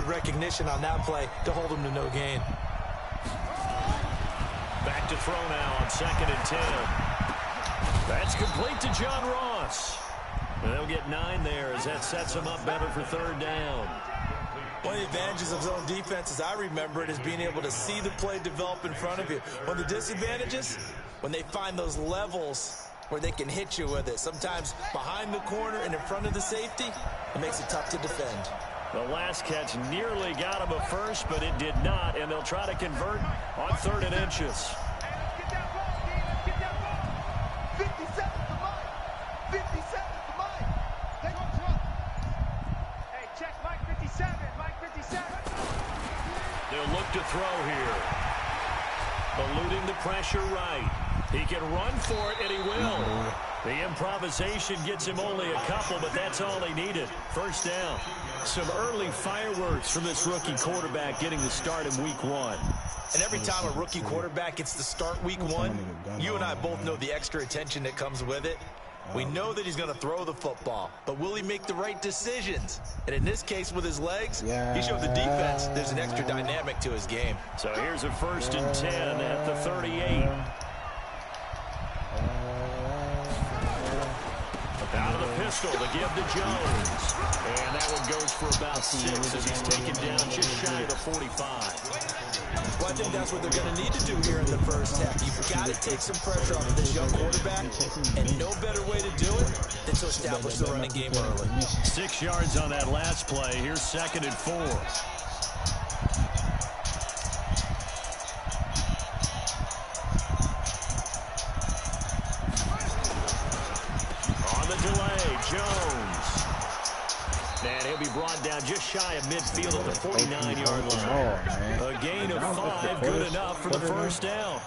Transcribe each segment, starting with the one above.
good recognition on that play to hold him to no gain. Back to throw now on 2nd and 10. That's complete to John Ross. And they'll get 9 there as that sets them up better for 3rd down. One of the advantages of zone defense, as I remember it, is being able to see the play develop in front of you. One of the disadvantages, when they find those levels where they can hit you with it, sometimes behind the corner and in front of the safety, it makes it tough to defend. The last catch nearly got him a first, but it did not, and they'll try to convert on 3rd and inches. They'll look to throw here. Eluding the pressure right. He can run for it, and he will. The improvisation gets him only a couple, but that's all he needed. 1st down. Some early fireworks from this rookie quarterback getting the start in week 1. And every time a rookie quarterback gets to start week 1, you and I both know the extra attention that comes with it. We know that he's going to throw the football, but will he make the right decisions? And in this case, with his legs, he showed the defense there's an extra dynamic to his game. So here's a 1st and 10 at the 38. Out of the pistol to give to Jones. And that one goes for about 6 as he's taken down just shy of the 45. Well, I think that's what they're going to need to do here in the first half. You've got to take some pressure off of this young quarterback, and no better way to do it than to establish the running game early. 6 yards on that last play. Here's 2nd and 4. Jones. And he'll be brought down just shy of midfield at the 49-yard line. A gain of 5, good enough for the 1st down.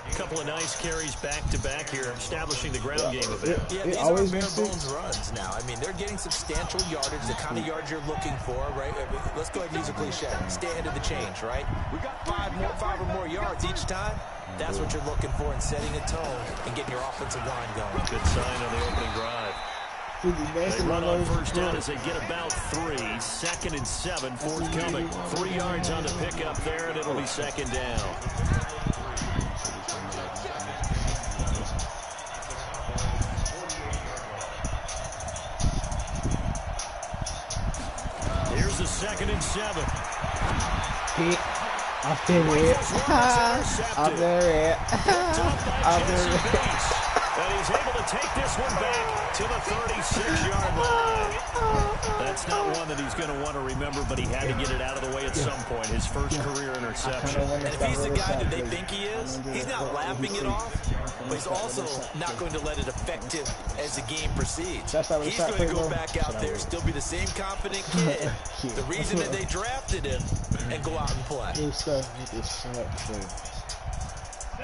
A couple of nice carries back-to-back here, establishing the ground game a bit. Yeah, these are bare-bones runs now. I mean, they're getting substantial yardage, the kind of yards you're looking for, right? Let's go ahead and use a cliche. Stay ahead of the change, right? We got 5 or more yards each time. That's what you're looking for in setting a tone and getting your offensive line going. Good sign on the opening drive. They run on 1st down as they get about 3. 2nd and 7 forthcoming. 3 yards on the pickup there, and it'll be 2nd down. Here's the 2nd and 7. After it. And he's able to take this one back to the 36-yard line. That's not one that he's going to want to remember, but he had to get it out of the way at some point. His first career interception. And if he's the guy that they think he is, he's not laughing it off, but he's also not going to let it affect him as the game proceeds. He's going to go back out there, still be the same confident kid, the reason that they drafted him, and go out and play.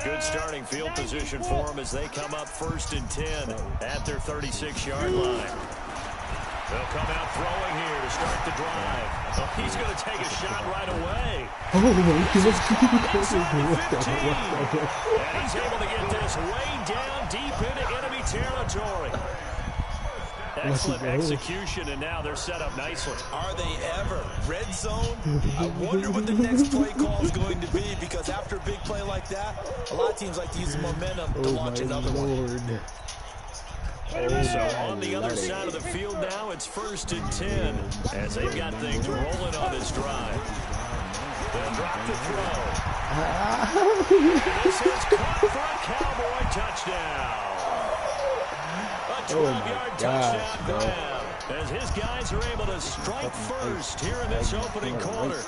Good starting field position for him as they come up 1st and 10 at their 36-yard line. They'll come out throwing here to start the drive. Oh, he's going to take a shot right away. And he's able to get this way down deep into enemy territory. Excellent execution, and now they're set up nicely. Are they ever? Red zone? I wonder what the next play call is going to be, because after a big play like that, a lot of teams like to use the momentum to launch another one. So on the other side of the field now, it's 1st and 10 as they've got things rolling on this drive. They'll drop the throw. This is caught for a Cowboy touchdown. A 12-yard touchdown grab as his guys are able to strike first here in this opening quarter.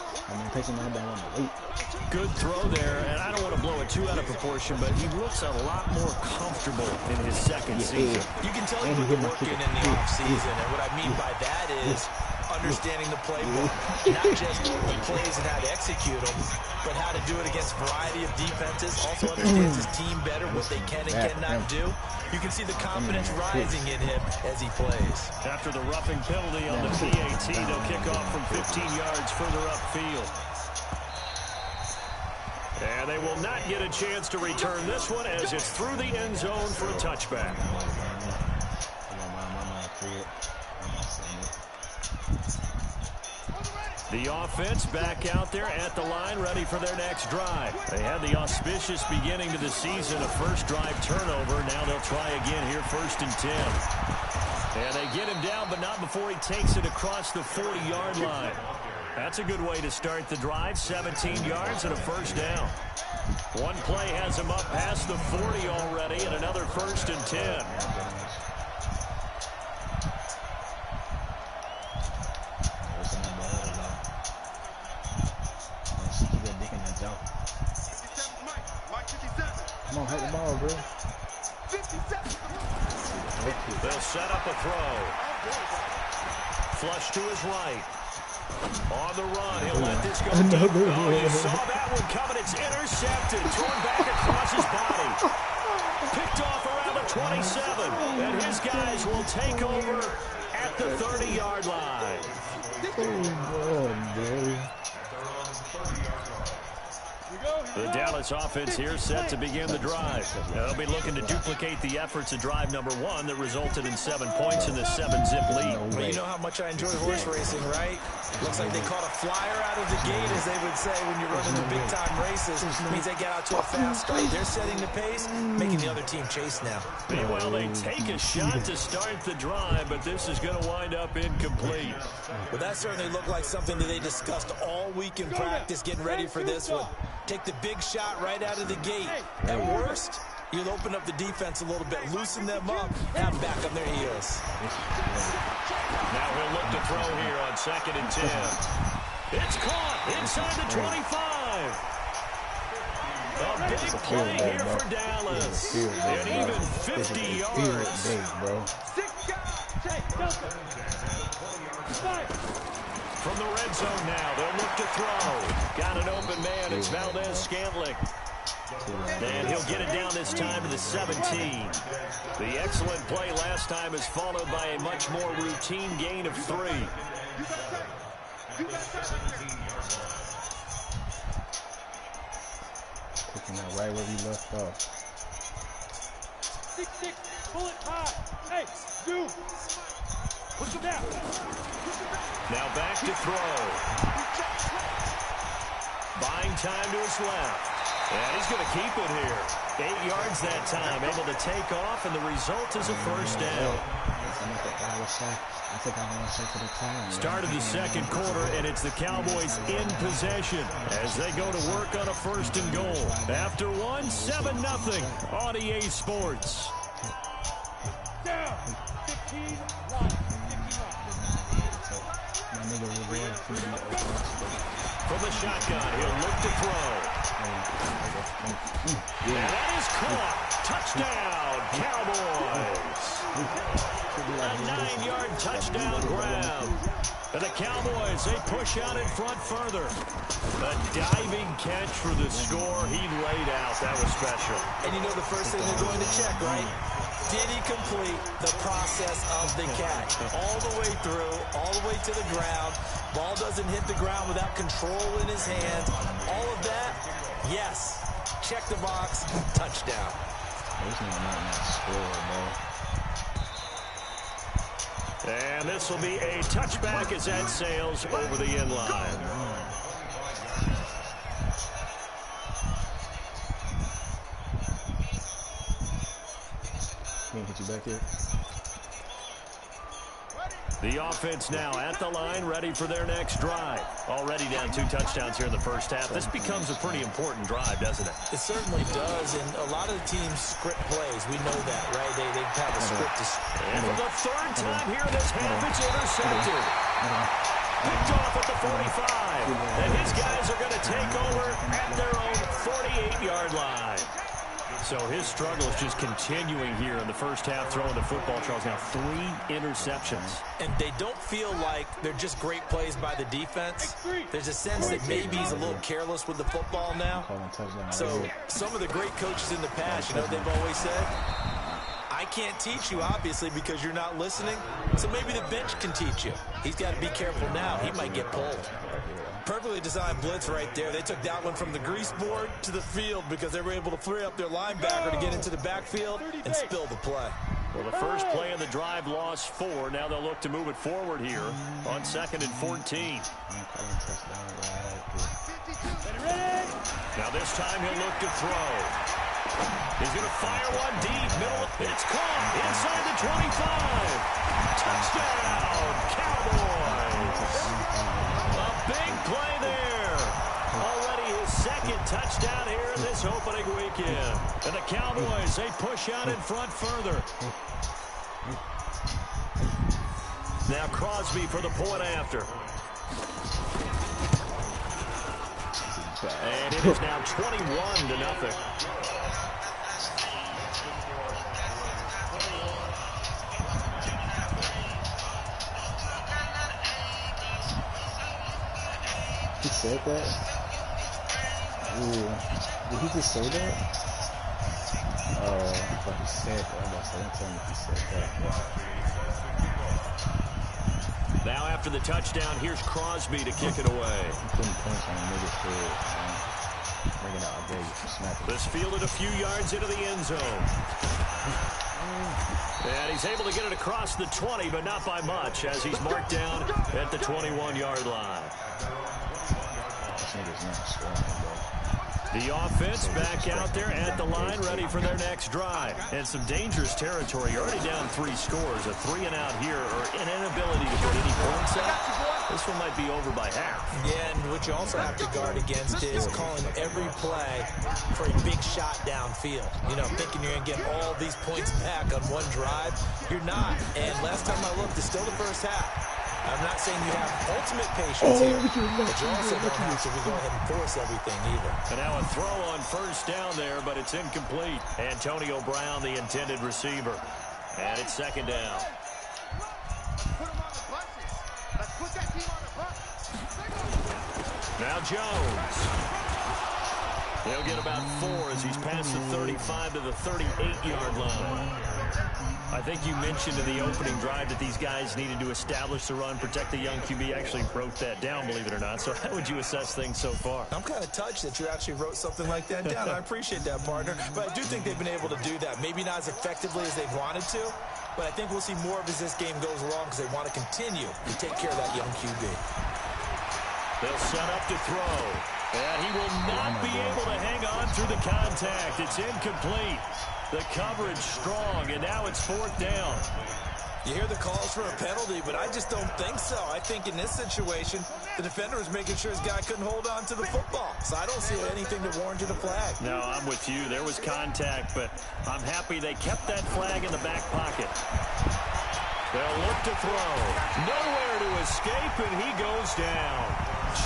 Good throw there, and I don't want to blow it too out of proportion, but he looks a lot more comfortable in his 2nd season. You can tell he put the work in the offseason, and what I mean by that is understanding the playbook, not just the plays and how to execute them, but how to do it against a variety of defenses. Also understands his team better, what they can and cannot do. You can see the confidence rising in him as he plays. After the roughing penalty on the PAT, they'll kick off from 15 yards further upfield. And they will not get a chance to return this one as it's through the end zone for a touchback. The offense back out there at the line, ready for their next drive. They had the auspicious beginning to the season, a first drive turnover. Now they'll try again here, 1st and 10. And they get him down, but not before he takes it across the 40-yard line. That's a good way to start the drive, 17 yards and a first down. One play has him up past the 40 already, and another 1st and 10. Come on, hit the ball, bro. They'll set up a throw. Flush to his right. On the run, he'll let this go deep. Oh, you saw that one coming. It's intercepted. Thrown back across his body. Picked off around the 27. And his guys will take over at the 30-yard line. The Dallas offense here set to begin the drive. They'll be looking to duplicate the efforts of drive number 1 that resulted in 7 points in the 7-zip lead. Well, you know how much I enjoy horse racing, right? Looks like they caught a flyer out of the gate, as they would say when you're running the big-time races. It means they get out to a fast start. They're setting the pace, making the other team chase now. Meanwhile, they take a shot to start the drive, but this is going to wind up incomplete. Well, that certainly looked like something that they discussed all week in practice, getting ready for this one. Take the big shot right out of the gate. At worst, you'll open up the defense a little bit, loosen them up, have them back on their heels. Now he'll look to throw here on 2nd and 10. It's caught inside the 25. A big play here for Dallas. And even 50 yards. From the red zone now, they'll look to throw. Got an open man, it's Valdez-Scantling. And he'll get it down this time to the 17. The excellent play last time is followed by a much more routine gain of 3. Picking that right where we left off. 6-6, pull it high. Hey, do. Push him down. Now back to throw. Buying time to his left. And he's going to keep it here. 8 yards that time, able to take off, and the result is a first down. Start of the second quarter, and it's the Cowboys in possession as they go to work on a 1st and goal. After one, 7-0 on EA Sports. Down. 15, 1. From the shotgun, he'll look to throw. And that is caught. Touchdown, Cowboys. A 9-yard touchdown grab. And the Cowboys, they push out in front further. A diving catch for the score. He laid out. That was special. And you know the first thing they're going to check, right? Did he complete the process of the catch? All the way through, all the way to the ground. Ball doesn't hit the ground without control in his hands. All of that, yes. Check the box, touchdown. And this will be a touchback as that sails over the end line. Can't hit you back here. The offense now at the line, ready for their next drive. Already down 2 touchdowns here in the first half. This becomes a pretty important drive, doesn't it? It certainly does, and a lot of the teams script plays. We know that, right? They have a script to... And for the 3rd time here in this half, it's intercepted. Picked off at the 45. And his guys are going to take over at their own 48-yard line. So his struggle is just continuing here in the first half, throwing the football. Charles, now 3 interceptions. And they don't feel like they're just great plays by the defense. There's a sense that maybe he's a little careless with the football now. So some of the great coaches in the past, you know, they've always said, I can't teach you, obviously, because you're not listening. So maybe the bench can teach you. He's got to be careful now. He might get pulled. Perfectly designed blitz right there. They took that one from the grease board to the field because they were able to free up their linebacker to get into the backfield and spill the play. Well, the first play of the drive lost 4. Now they'll look to move it forward here on 2nd and 14. Now this time he'll look to throw. He's going to fire one deep, middle. It's caught inside the 25. Touchdown, Cowboys. A big play there. Already his 2nd touchdown here in this opening weekend. And the Cowboys, they push out in front further. Now Crosby for the point after. And it is now 21-0. He said that? Ooh. Did he just say that? Oh, I thought he said that. I'm about to say, don't tell me if he said that. Now after the touchdown, here's Crosby to kick it away. This fielded a few yards into the end zone. And he's able to get it across the 20, but not by much, as he's marked down at the 21-yard line. The offense back out there at the line, ready for their next drive. And some dangerous territory. You're already down 3 scores. A 3-and-out here, or an inability to put any points up. This one might be over by half. Yeah, and what you also have to guard against is calling every play for a big shot downfield. You know, thinking you're going to get all these points back on one drive. You're not. And last time I looked, it's still the first half. I'm not saying you have ultimate patience here, but you also don't have to go ahead and force everything either. And now a throw on first down there, but it's incomplete. Antonio Brown, the intended receiver. And it's 2nd down. Now Jones. He'll get about 4 as he's past the 35 to the 38-yard line. I think you mentioned in the opening drive that these guys needed to establish the run, protect the young QB. Actually wrote that down, believe it or not. So how would you assess things so far? I'm kind of touched that you actually wrote something like that down. I appreciate that, partner. But I do think they've been able to do that. Maybe not as effectively as they've wanted to, but I think we'll see more of as this game goes along because they want to continue to take care of that young QB. They'll set up to throw. And he will not be able to hang on through the contact. It's incomplete. The coverage strong, and now it's 4th down. You hear the calls for a penalty, but I just don't think so. I think in this situation, the defender was making sure his guy couldn't hold on to the football. So I don't see anything that warranted a flag. No, I'm with you. There was contact, but I'm happy they kept that flag in the back pocket. They'll look to throw. Nowhere to escape, and he goes down.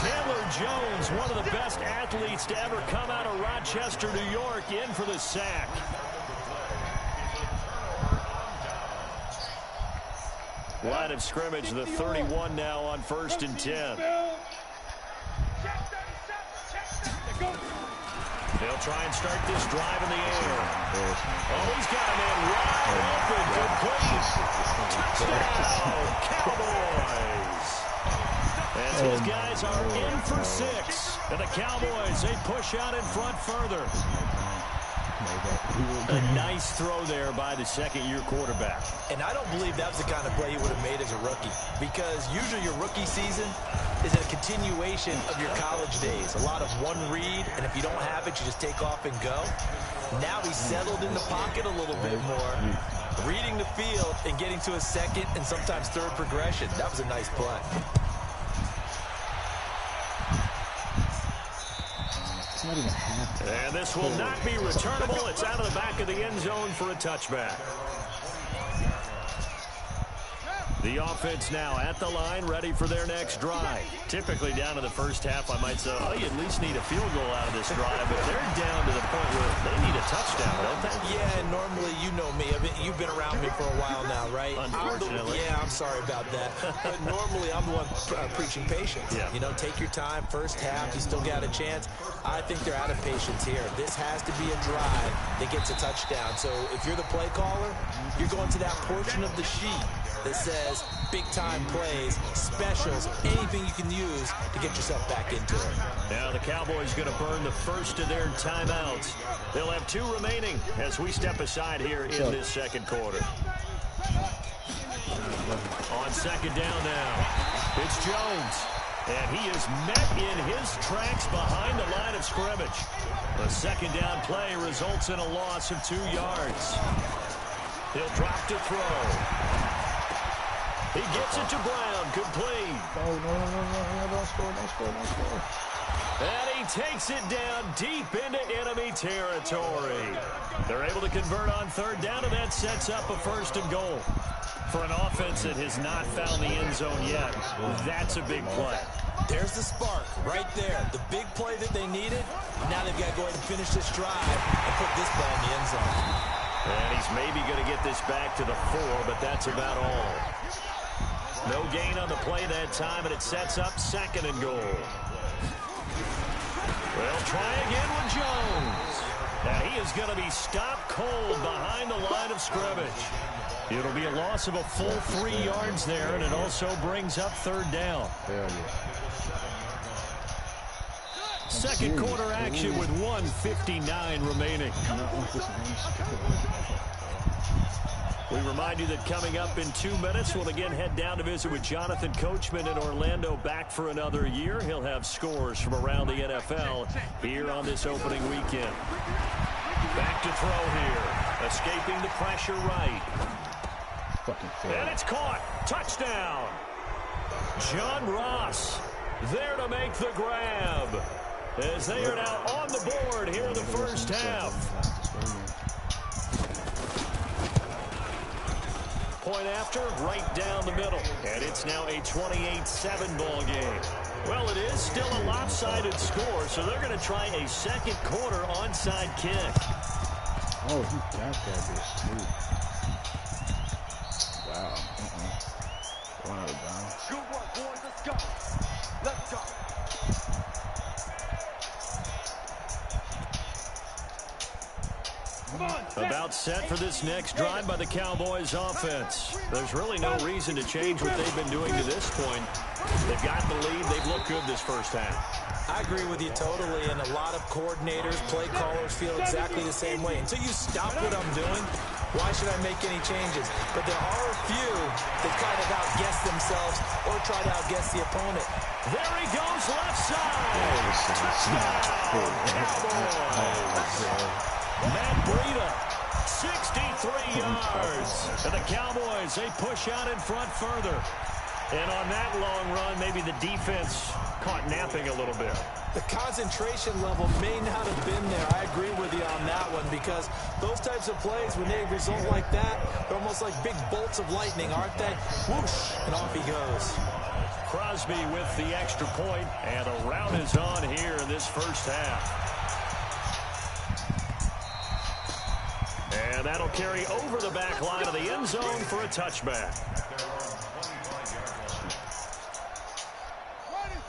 Chandler Jones, one of the best athletes to ever come out of Rochester, New York, in for the sack. Line of scrimmage, the 31 now on 1st and 10. They'll try and start this drive in the air. Oh, he's got a man wide open. Touchdown, Cowboys. As his guys are in for 6. And the Cowboys, they push out in front further. A nice throw there by the 2nd-year quarterback. And I don't believe that was the kind of play he would have made as a rookie, because usually your rookie season is a continuation of your college days. A lot of one read, and if you don't have it, you just take off and go. Now he's settled in the pocket a little bit more, reading the field and getting to a 2nd and sometimes 3rd progression. That was a nice play. And this will not be returnable. It's out of the back of the end zone for a touchback. The offense now at the line, ready for their next drive. Typically down to the first half, I might say, oh, you at least need a field goal out of this drive, but they're down to the point where they need a touchdown, don't they? Yeah, and normally, you know me. You've been around me for a while now, right? Unfortunately. I'm sorry about that. But normally, I'm the one preaching patience. Yeah. You know, take your time. First half, you still got a chance. I think they're out of patience here. This has to be a drive that gets a touchdown. So if you're the play caller, you're going to that portion of the sheet that says big-time plays, specials, anything you can use to get yourself back into it. Now the Cowboys going to burn the first of their timeouts. They'll have 2 remaining as we step aside here in this 2nd quarter. On second down now, it's Jones. And he is met in his tracks behind the line of scrimmage. The second down play results in a loss of 2 yards. He'll drop to throw. He gets it to Brown, complete. No, don't score. And he takes it down deep into enemy territory. They're able to convert on third down, and that sets up a 1st and goal. For an offense that has not found the end zone yet, that's a big play. There's the spark right there. The big play that they needed. Now they've got to go ahead and finish this drive and put this ball in the end zone. And he's maybe going to get this back to the 4, but that's about all. No gain on the play that time, and it sets up 2nd and goal. Well, try again with Jones. And he is going to be stopped cold behind the line of scrimmage. It'll be a loss of a full 3 yards there, and it also brings up 3rd down. Second quarter action with 1:59 remaining. We remind you that coming up in 2 minutes, we'll again head down to visit with Jonathan Coachman in Orlando, back for another year. He'll have scores from around the NFL here on this opening weekend. Back to throw here. Escaping the pressure right. And it's caught. Touchdown. John Ross there to make the grab, as they are now on the board here in the first half. Point after, right down the middle. And it's now a 28-7 ball game. Well, it is still a lopsided score, so they're going to try a second quarter onside kick. Oh, he got that bitch, too. Wow. Going out of bounds. Good work, boys. Let's go. Let's go. About set for this next drive by the Cowboys offense. There's really no reason to change what they've been doing to this point. They've got the lead. They've looked good this first half. I agree with you totally, and a lot of coordinators, play callers feel exactly the same way. Until you stop what I'm doing, why should I make any changes? But there are a few that kind of outguess themselves or try to outguess the opponent. There he goes, left side. Touchdown, Cowboys. Matt Breida, 63 yards. And the Cowboys, they push out in front further. And on that long run, maybe the defense caught napping a little bit. The concentration level may not have been there. I agree with you on that one, because those types of plays, when they result like that, they're almost like big bolts of lightning, aren't they? Whoosh, and off he goes. Crosby with the extra point, and a rout is on here in this first half. And that'll carry over the back line of the end zone for a touchback.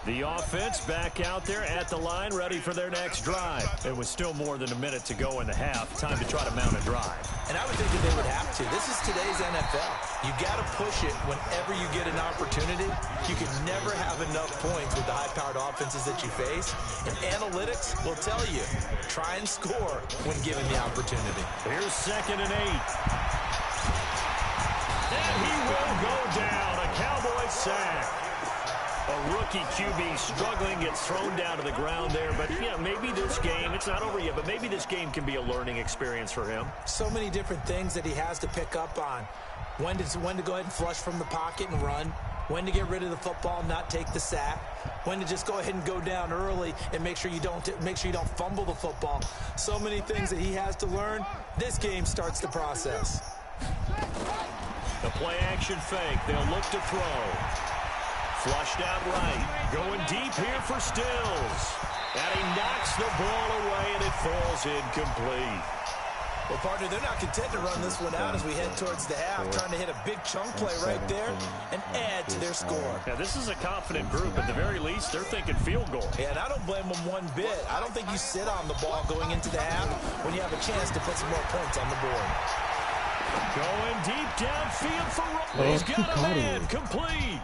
The offense back out there at the line, ready for their next drive. And with still more than a minute to go in the half, time to try to mount a drive. And I would think that they would have to. This is today's NFL. You got to push it whenever you get an opportunity. You can never have enough points with the high-powered offenses that you face. And analytics will tell you, try and score when given the opportunity. Here's 2nd and 8. And he will go down. A Cowboys sack. A rookie QB struggling, gets thrown down to the ground there. But, yeah, maybe this game, it's not over yet, but maybe this game can be a learning experience for him. So many different things that he has to pick up on. When to go ahead and flush from the pocket and run. When to get rid of the football and not take the sack. When to just go ahead and go down early and make sure you don't fumble the football. So many things that he has to learn. This game starts the process. The play action fake. They'll look to throw. Flushed out right. Going deep here for Stills. And he knocks the ball away, and it falls incomplete. Well, partner, they're not content to run this one out as we head towards the half, trying to hit a big chunk play right there and add to their score. Now, this is a confident group. At the very least, they're thinking field goal. Yeah, and I don't blame them one bit. I don't think you sit on the ball going into the half when you have a chance to put some more points on the board. Going deep downfield for Roll. He's got a man complete.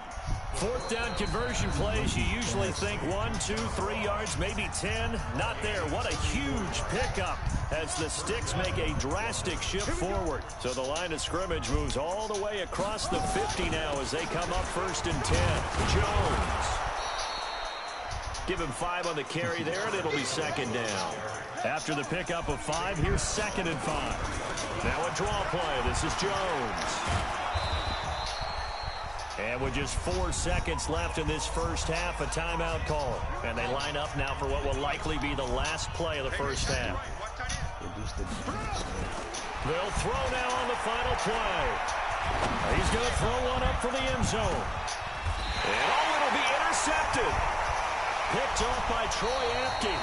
Fourth down conversion plays, you usually think 1, 2, 3 yards, maybe 10. Not there. What a huge pickup as the Sticks make a drastic shift forward. So the line of scrimmage moves all the way across the 50 now as they come up 1st and 10. Jones. Give him 5 on the carry there, and it'll be 2nd down. After the pickup of 5, here's 2nd and 5. Now a draw play. This is Jones. And with just 4 seconds left in this first half, a timeout call. And they line up now for what will likely be the last play of the first half. They'll throw now on the final play. He's going to throw one up for the end zone. And it'll be intercepted. Picked off by Troy Apke.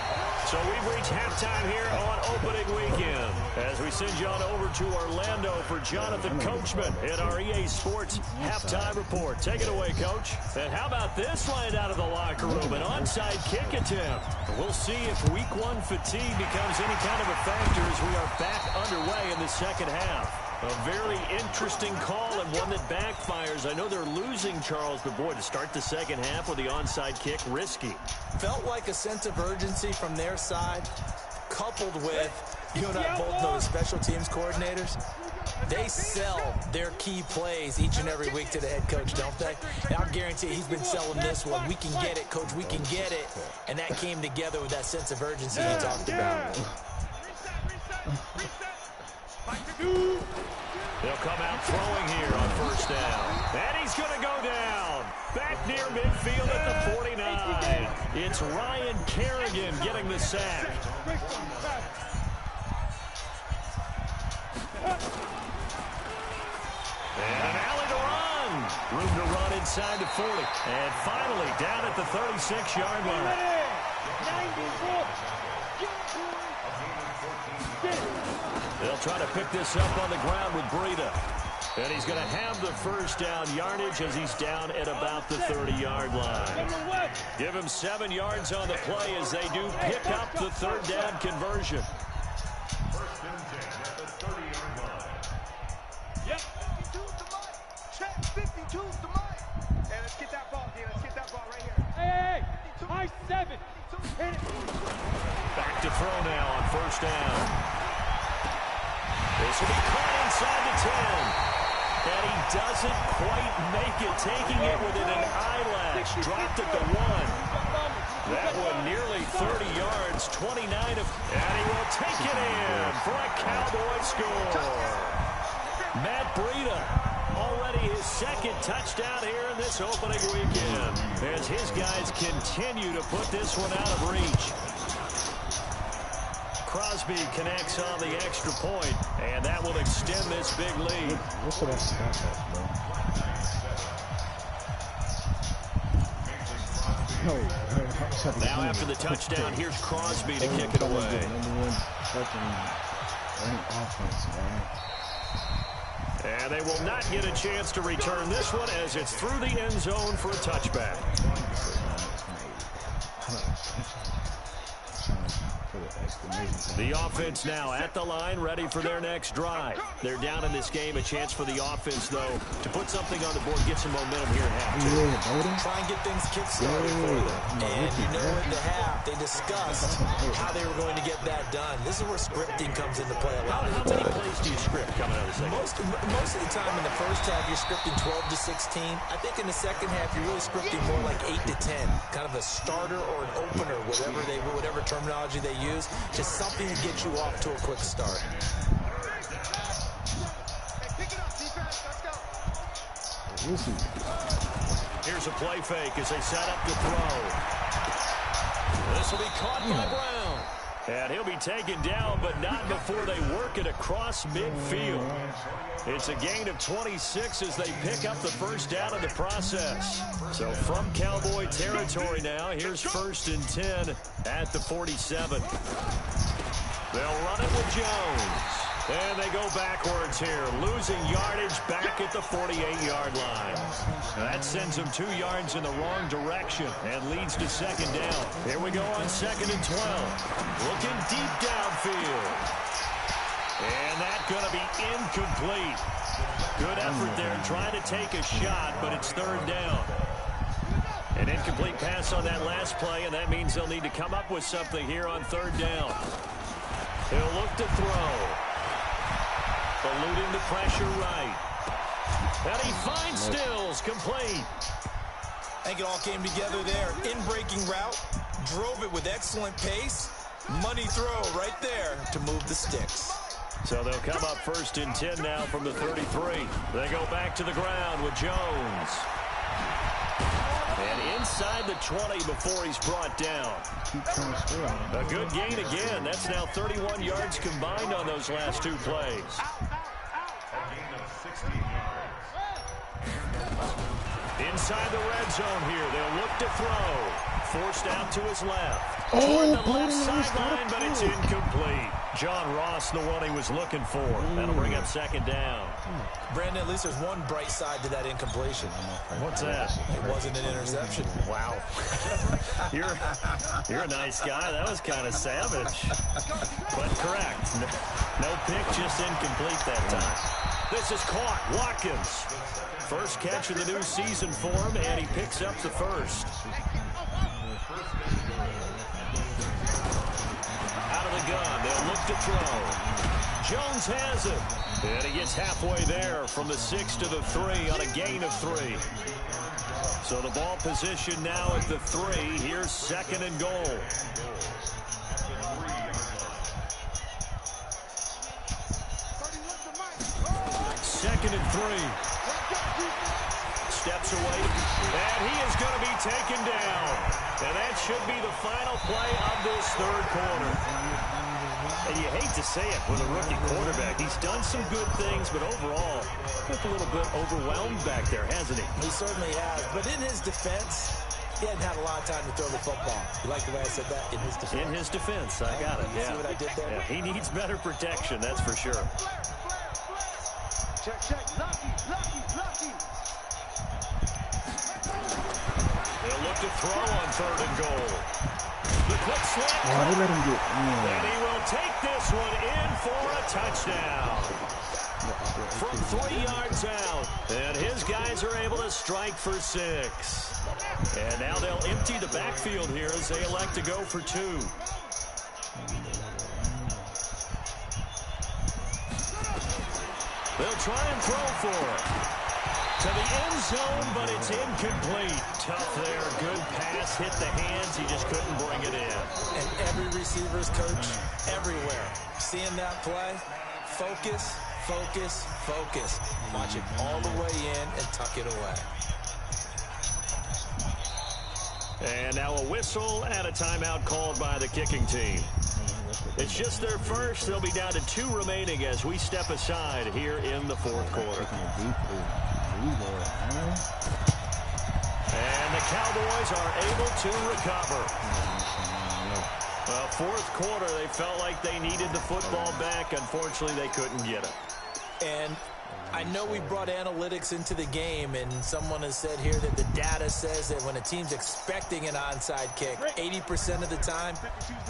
So we've reached halftime here on opening weekend. As we send you on over to Orlando for Jonathan Coachman in our EA Sports halftime report. Take it away, Coach. And how about this line out of the locker room? An onside kick attempt. We'll see if week 1 fatigue becomes any kind of a factor as we are back underway in the second half. A very interesting call and one that backfires. I know they're losing, Charles, but boy, to start the second half with the onside kick, risky. Felt like a sense of urgency from their side, coupled with, you and I both know the special teams coordinators. They sell their key plays each and every week to the head coach, don't they? And I'll guarantee he's been selling this one. We can get it, coach, we can get it. And that came together with that sense of urgency he talked about. They'll come out throwing here on 1st down. And he's going to go down. Back near midfield at the 49. It's Ryan Kerrigan getting the sack. And an alley to run. Room to run inside the 40. And finally down at the 36-yard line. 94. They'll try to pick this up on the ground with Breida. And he's going to have the first down yardage as he's down at about the 30-yard line. Give him 7 yards on the play as they do pick up the 3rd down conversion. First and 10 at the 30-yard line. Yep. 52's the mic. Check. 52's the mic. Hey, let's get that ball, D. Let's get that ball right here. Hey, high 7. Hit it. Back to throw now on 1st down. This will be caught inside the 10. And he doesn't quite make it, taking it within an eyelash. Dropped at the 1. That one nearly 30 yards, 29 of... And he will take it in for a Cowboy score. Matt Breida, already his 2nd touchdown here in this opening weekend. As his guys continue to put this one out of reach. Crosby connects on the extra point, and that will extend this big lead. What's that stuff at, bro? No. Now after the touchdown, here's Crosby to kick it away. #1 fucking offense, man. And they will not get a chance to return this one as it's through the end zone for a touchback. The offense now at the line, ready for their next drive. They're down in this game. A chance for the offense, though, to put something on the board, get some momentum here at half. Try and get things kick-started for them. And you know in the half, they discussed how they were going to get that done. This is where scripting comes into play a lot of the time. How many plays do you script coming out of the second? Most of the time in the first half, you're scripting 12 to 16. I think in the second half, you're really scripting more like 8 to 10. Kind of a starter or an opener, whatever terminology they use. Just something to get you off to a quick start. Here's a play fake as they set up to throw. This will be caught by Brown. And he'll be taken down, but not before they work it across midfield. It's a gain of 26 as they pick up the first down in the process. So from Cowboy territory now, here's 1st and 10 at the 47. They'll run it with Jones. And they go backwards here, losing yardage back at the 48-yard line. That sends them 2 yards in the wrong direction and leads to 2nd down. Here we go on 2nd and 12. Looking deep downfield. And that's going to be incomplete. Good effort there trying to take a shot, but it's 3rd down. incomplete pass on that last play, and that means they'll need to come up with something here on third down. He'll look to throw. Eluding the pressure right. And he finds Stills, complete. I think it all came together there. In-breaking route, drove it with excellent pace. Money throw right there to move the sticks. So they'll come up 1st and 10 now from the 33. They go back to the ground with Jones. And inside the 20 before he's brought down. A good gain again. That's now 31 yards combined on those last 2 plays. Inside the red zone here. They'll look to throw. Forced out to his left. Toward the left sideline, but it's incomplete. John Ross, the one he was looking for. That'll bring up 2nd down. Brandon, at least there's one bright side to that incompletion. What's that? It wasn't an interception. Wow. You're a nice guy. That was kind of savage. But correct. No pick, just incomplete that time. This is caught. Watkins. First catch of the new season for him, and he picks up the first. Out of the gun, they'll look to throw. Jones has it. And he gets halfway there from the 6 to the 3 on a gain of 3. So the ball position now at the 3. Here's 2nd and goal. Second and 3. Steps away, and he is going to be taken down. And that should be the final play of this 3rd quarter. And you hate to say it with a rookie quarterback. He's done some good things, but overall, looked a little bit overwhelmed back there, hasn't he? He certainly has. But in his defense, he hadn't had a lot of time to throw the football. You like the way I said that? In his defense. In his defense, I got it. You see what I did there? Yeah, he needs better protection, that's for sure. Check, check. Lucky. They'll look to throw on 3rd and goal. The quick slant. They let him get And he will take this one in for a touchdown. From 3 yards out. And his guys are able to strike for 6. And now they'll empty the backfield here as they elect to go for 2. They'll try and throw for it. To the end zone, but it's incomplete. Tough there. Good pass. Hit the hands. He just couldn't bring it in. And every receiver's coach everywhere. Seeing that play, focus, focus, focus. Watch it all the way in and tuck it away. And now a whistle and a timeout called by the kicking team. It's just their first. They'll be down to 2 remaining as we step aside here in the 4th quarter. And the Cowboys are able to recover. 4th quarter, they felt like they needed the football back. Unfortunately, they couldn't get it. And I know we brought analytics into the game, and someone has said here that the data says that when a team's expecting an onside kick, 80% of the time,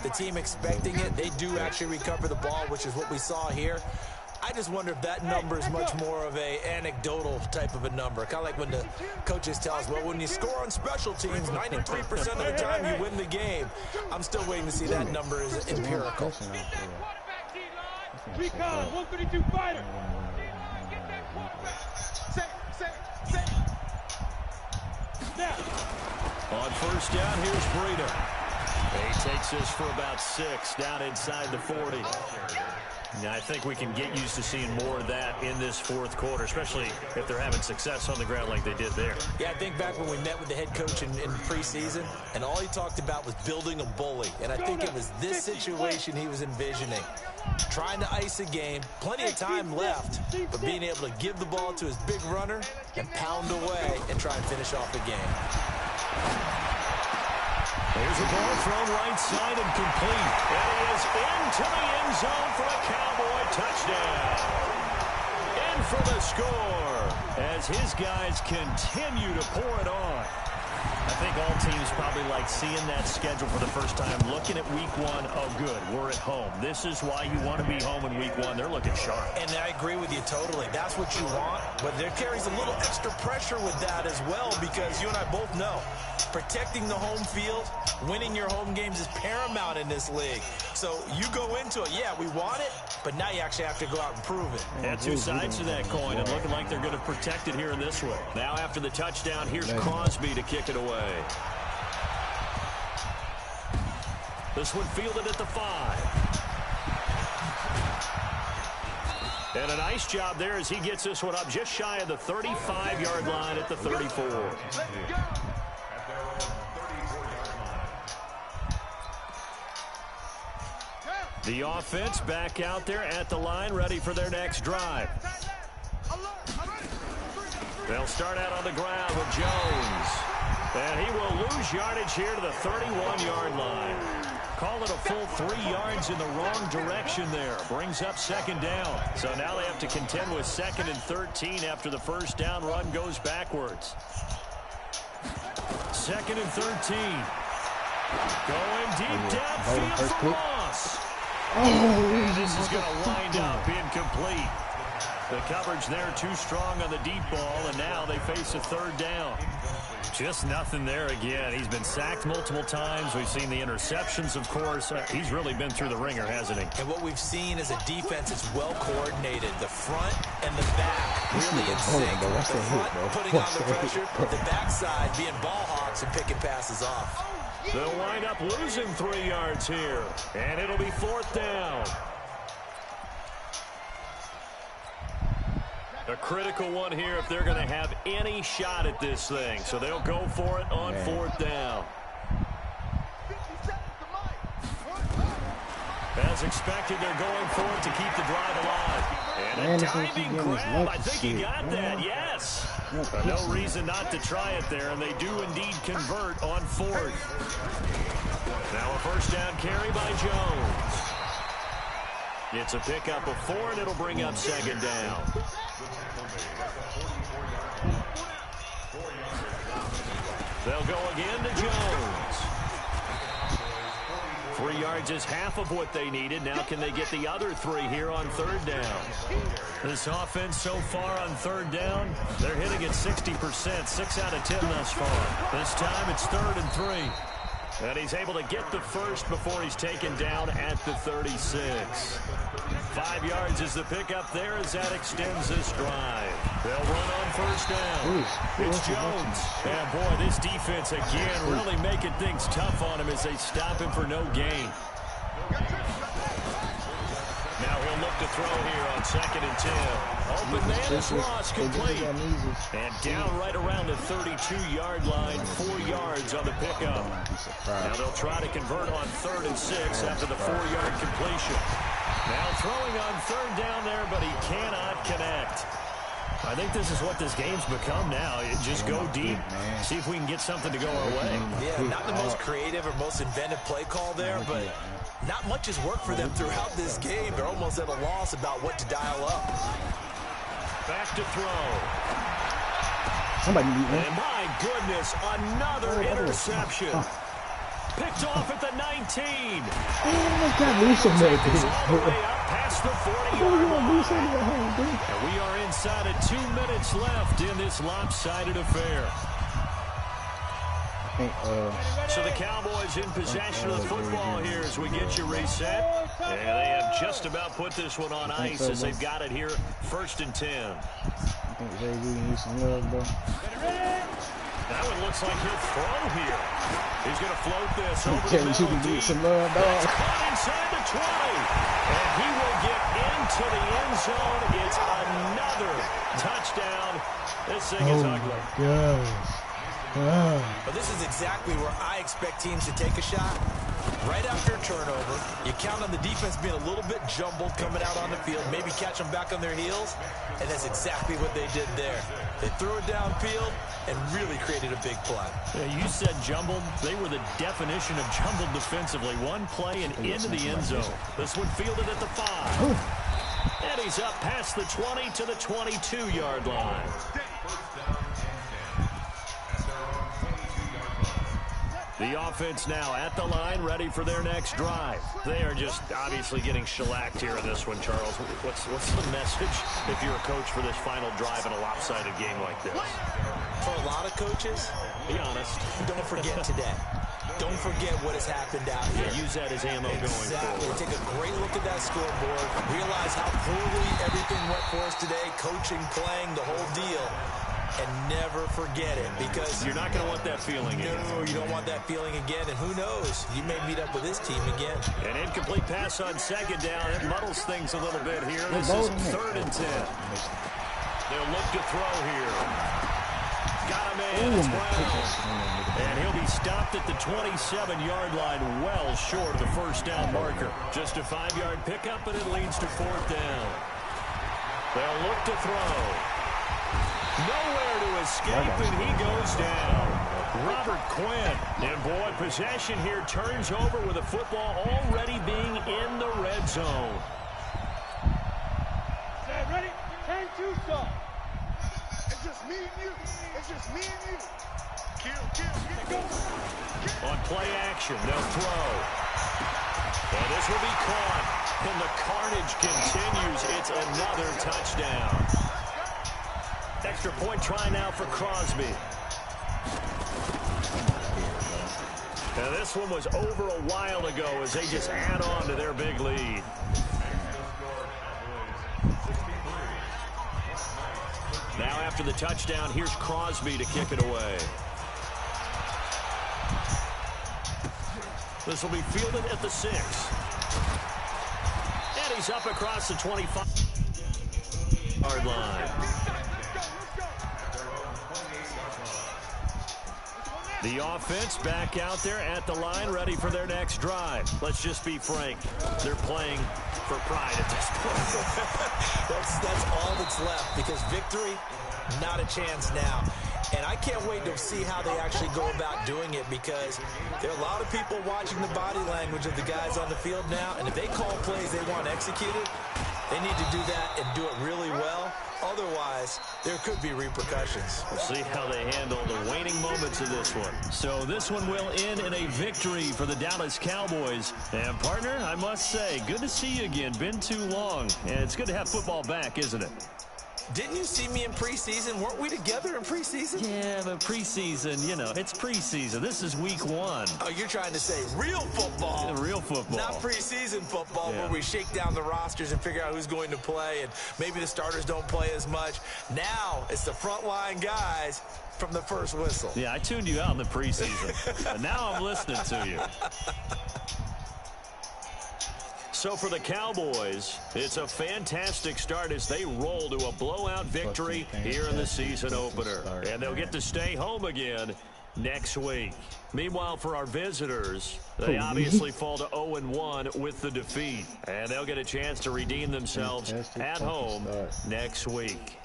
the team expecting it, they do actually recover the ball, which is what we saw here. I just wonder if that number is much more of a anecdotal type of a number. Kind of like when the coaches tell us, well, when you score on special teams, 93% of the time you win the game. I'm still waiting to see that number is empirical. Recon, 132 fighter. On 1st down, here's Breida. He takes this for about 6 down inside the 40. Now, I think we can get used to seeing more of that in this 4th quarter, especially if they're having success on the ground like they did there. Yeah, I think back when we met with the head coach in preseason, and all he talked about was building a bully. And I think it was this situation he was envisioning. Trying to ice a game, plenty of time left, but being able to give the ball to his big runner and pound away and try and finish off the game. There's a ball thrown right side and complete. And he is into the end zone for a Cowboy touchdown. In for the score as his guys continue to pour it on. I think all teams probably like seeing that schedule for the first time, looking at week one. Oh, good, we're at home. This is why you want to be home in week one. They're looking sharp. And I agree with you totally. That's what you want, but there carries a little extra pressure with that as well, because you and I both know protecting the home field, winning your home games is paramount in this league. So you go into it, yeah, we want it, but now you actually have to go out and prove it. Yeah, two sides to that coin, and looking like they're going to protect it here in this one. Now after the touchdown, here's Crosby to kick it away. This one fielded at the 5. And a nice job there as he gets this one up just shy of the 35-yard line at the 34. The offense back out there at the line, ready for their next drive. They'll start out on the ground with Jones. And he will lose yardage here to the 31-yard line. Call it a full 3 yards in the wrong direction there. Brings up second down. So now they have to contend with 2nd and 13 after the first down run goes backwards. 2nd and 13. Going deep downfield for Ross. And this is going to wind up incomplete. The coverage there too strong on the deep ball, and now they face a 3rd down. Just nothing there again. He's been sacked multiple times. We've seen the interceptions, of course. He's really been through the ringer, hasn't he? And what we've seen is a defense that's well coordinated. The front and the back really in sync. The front putting on the pressure, the backside being ball hawks and picking passes off. They'll wind up losing 3 yards here, and it'll be 4th down. A critical one here if they're going to have any shot at this thing. So they'll go for it on 4th down. As expected, they're going for it to keep the drive alive. And a diving grab. I think he got that, yes. No reason not to try it there, and they do indeed convert on 4th. Now a first down carry by Jones. It's a pickup of 4, and it'll bring up 2nd down. They'll go again to Jones. 3 yards is half of what they needed. Now can they get the other 3 here on 3rd down? This offense so far on 3rd down, they're hitting at 60%, 6 out of 10 thus far. This time it's 3rd and 3. And he's able to get the first before he's taken down at the 36. 5 yards is the pickup there as that extends this drive. They'll run on first down. It's Jones. And boy, this defense again really making things tough on him as they stop him for no gain. Now he'll look to throw here on 2nd and 10. Open man is Ross, complete. And down right around the 32-yard line, 4 yards on the pickup. Now they'll try to convert on 3rd and 6 after the 4-yard completion. Now throwing on 3rd down there, but he cannot connect. I think this is what this game's become now. Just go deep, see if we can get something to go our way. Yeah, not the most creative or most inventive play call there, but not much has worked for them throughout this game. They're almost at a loss about what to dial up. Back to throw. Somebody and my goodness, another interception. Picked off at the 19. Oh, God, lose some there, dude. All the way up past the 40-yard line. And we are inside of 2 minutes left in this lopsided affair. So the Cowboys in possession of the football here as we get you reset. And they have just about put this one on ice as they've got it here, 1st and 10. I think Jay needs some love, bro. That one looks like he'll throw here. He's going to float this over the middle. You need some love, dog. It's caught inside the 20. And he will get into the end zone. It's another touchdown. This thing is ugly. But this is exactly where I expect teams to take a shot. Right after a turnover, you count on the defense being a little bit jumbled coming out on the field, maybe catch them back on their heels, and that's exactly what they did there. They threw it downfield and really created a big play. Yeah, you said jumbled. They were the definition of jumbled defensively. One play and into the end zone. This one fielded at the 5. And he's up past the 20 to the 22-yard line. The offense now at the line, ready for their next drive. They are just obviously getting shellacked here in this one, Charles. What's the message if you're a coach for this final drive in a lopsided game like this? For a lot of coaches, be honest. Don't forget today. Don't forget what has happened out here. Yeah, use that as ammo going forward. Take a great look at that scoreboard. Realize how poorly everything went for us today. Coaching, playing, the whole deal. And never forget it, because you're not going to want that feeling again. No, you don't want that feeling again. And who knows? You may meet up with this team again. An incomplete pass on second down. It muddles things a little bit here. This is 3rd and 10. They'll look to throw here. Got him in. And he'll be stopped at the 27-yard line, well short of the first down marker. Just a 5-yard pickup, and it leads to 4th down. They'll look to throw. Nowhere to escape, and he goes down. Robert Quinn. And, boy, possession here turns over with the football already being in the red zone. Ready? 10-2 stop. It's just me and you. It's just me and you. Kill, go. On play action, they'll throw. And this will be caught. And the carnage continues. It's another touchdown. Extra point try now for Crosby. Now this one was over a while ago as they just add on to their big lead. Now after the touchdown, here's Crosby to kick it away. This will be fielded at the 6. And he's up across the 25-yard line. The offense back out there at the line, ready for their next drive. Let's just be frank. They're playing for pride at this point. that's all that's left, because victory, not a chance now. And I can't wait to see how they actually go about doing it, because there are a lot of people watching the body language of the guys on the field now, and if they call plays they want executed, they need to do that and do it really well. Otherwise, there could be repercussions. We'll see how they handle the waning moments of this one. So this one will end in a victory for the Dallas Cowboys. And, partner, I must say, good to see you again. Been too long. And it's good to have football back, isn't it? Didn't you see me in preseason? Weren't we together in preseason? Yeah, but preseason, you know, it's preseason. This is week 1. Oh, you're trying to say real football. Yeah, real football. Not preseason football, where we shake down the rosters and figure out who's going to play, and maybe the starters don't play as much. Now it's the frontline guys from the first whistle. Yeah, I tuned you out in the preseason, but now I'm listening to you. So for the Cowboys, it's a fantastic start as they roll to a blowout victory here in the season opener. And they'll get to stay home again next week. Meanwhile, for our visitors, they obviously fall to 0-1 with the defeat. And they'll get a chance to redeem themselves at home next week.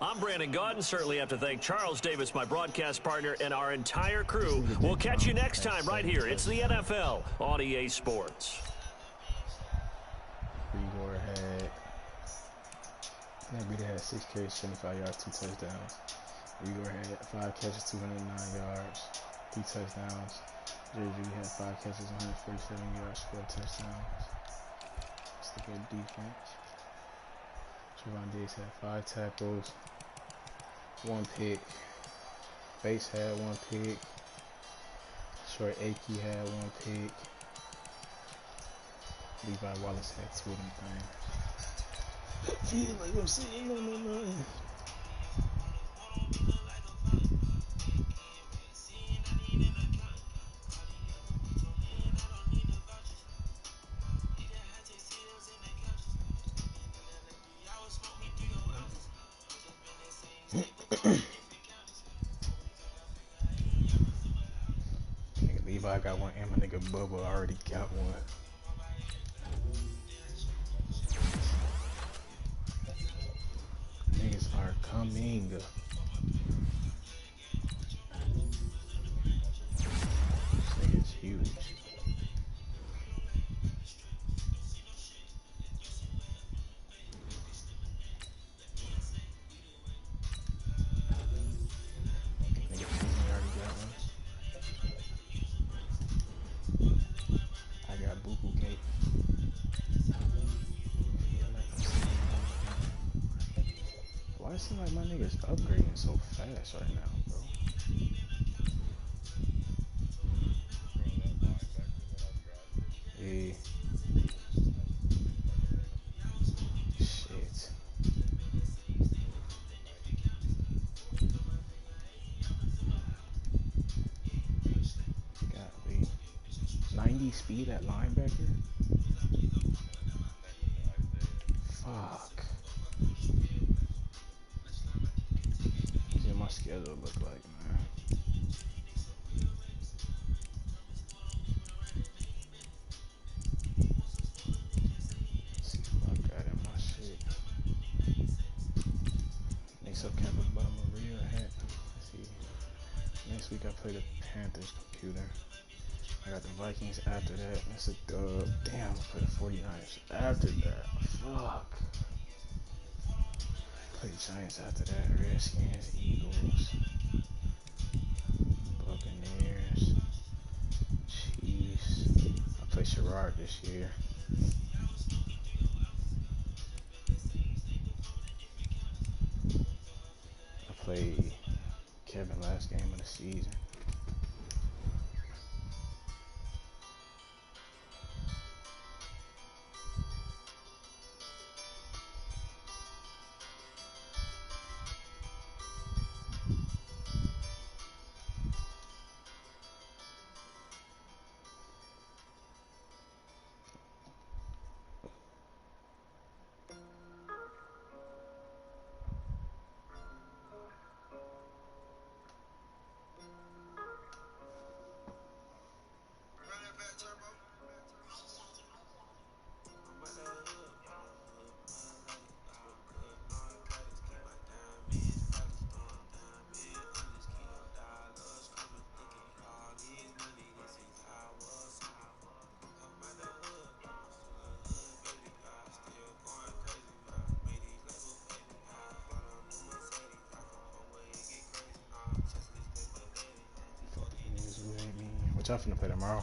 I'm Brandon Gaudin. Certainly have to thank Charles Davis, my broadcast partner, and our entire crew. We'll catch you next time right here. It's the NFL on EA Sports. Igor had 6 carries, 75 yards, 2 touchdowns. Igor had 5 catches, 209 yards, 3 touchdowns. JJ had 5 catches, 147 yards, 4 touchdowns. It's a good defense. Trevon Diggs had 5 tackles, 1 pick. Bates had 1 pick. Short Akey had 1 pick. Levi Wallace had 2 of them things. Feel like I'm seeing no. Nigga Levi got 1 and my nigga Bubba already got 1. Niggas are coming. This nigga's huge. Nigga already got 1. it seems like my niggas upgrading so fast right now, bro. Yeah. Shit. Gotta be 90 speed at linebacker. Fuck. Let's see what my schedule look like, man. Let's see what I got in my shit. Next up, Kevin Butler Maria hat. Let's see. Next week I play the Panthers computer. I got the Vikings after that. That's a dub. Damn, I play the 49ers after that. Fuck. Play the Giants after that. Redskins, Eagles, Buccaneers, Chiefs. I play Sherrod this year. I played Kevin last game of the season. What y'all finna play tomorrow?